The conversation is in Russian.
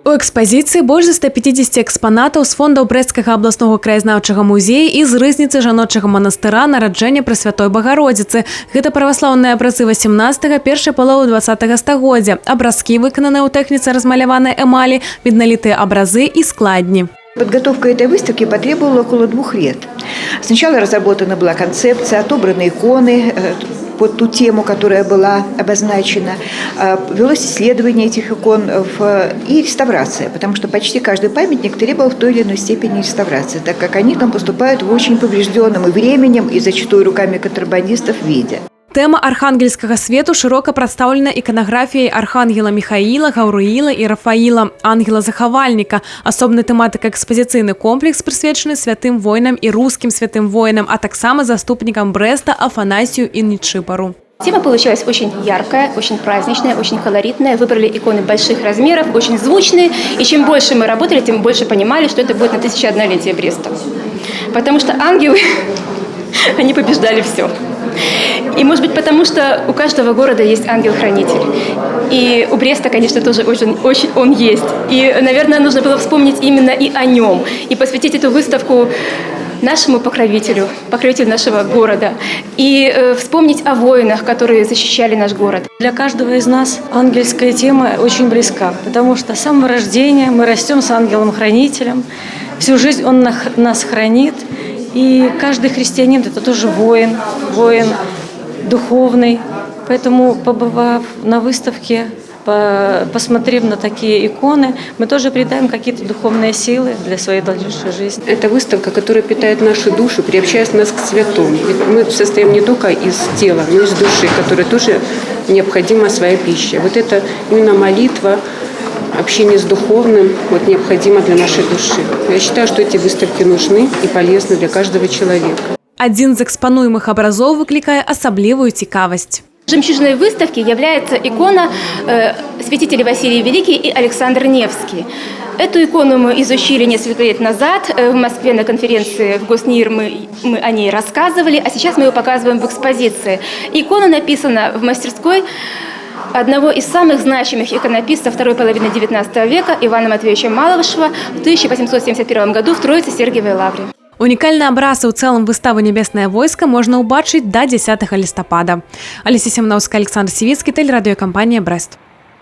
У экспазіцыі больш за 150 экспанатаў з фондаў Брэсцкага абласнога краязнаўчага музея і з рызніцы жаночага манастыра нараджэння Пресвятой Багародзіцы. Гэта праваслаўныя абразы 18-га, першай паловы 20-го стагоддзя. Абразкі выкананыя ў тэхніцы размаляванай эмалі, відналітыя абразы і складні. Подготовка этой выставки потребовала около 2 лет. Сначала разработана была концепция, отобраны иконы под ту тему, которая была обозначена. Велось исследование этих икон и реставрация, потому что почти каждый памятник требовал в той или иной степени реставрации, так как они там поступают в очень поврежденном и временем, и зачастую руками контрабандистов виде. Тема архангельскага свету широко представлена иконографией архангела Михаила, Гаўрыіла и Рафаила, ангела-захавальніка. Особный тематика экспозиционный комплекс присвячены святым воинам и русским святым воинам, а таксама заступникам Бреста Афанасию и Нечипору. Тема получилась очень яркая, очень праздничная, очень колоритная. Выбрали иконы больших размеров, очень звучные. И чем больше мы работали, тем больше понимали, что это будет на 1001-летие Бреста. Потому что ангелы, они побеждали все. И, может быть, потому что у каждого города есть ангел-хранитель. И у Бреста, конечно, тоже очень он есть. И, наверное, нужно было вспомнить именно и о нем. И посвятить эту выставку нашему покровителю нашего города. И вспомнить о воинах, которые защищали наш город. Для каждого из нас ангельская тема очень близка, потому что с самого рождения мы растем с ангелом-хранителем. Всю жизнь он нас хранит. И каждый христианин – это тоже воин духовный. Поэтому, побывав на выставке, посмотрев на такие иконы, мы тоже придаем какие-то духовные силы для своей дальнейшей жизни. Это выставка, которая питает нашу душу, приобщает нас к святому. Ведь мы состоим не только из тела, но и из души, которой тоже необходима своя пища. Вот это именно молитва, общение с духовным необходимо для нашей души. Я считаю, что эти выставки нужны и полезны для каждого человека. Один из экспонуемых образов выкликае асаблівую цікавасць. Жемчужиной выставки является икона святителей Василий Великий и Александр Невский. Эту икону мы изучили несколько лет назад. В Москве на конференции в Госнир мы о ней рассказывали, а сейчас мы ее показываем в экспозиции. Икона написана в мастерской одного из самых значимых иконописцев второй половины XIX века Ивана Матвеевича Малышева в 1871 году в Троице-Сергиевой лавре. Унікальны абраз у цэлым выставы «Небеснае войска» можна ўбачыць да 10 лістапада. Алеся Семеновская, Александр Сивицкий, телерадиокомпания «Брест».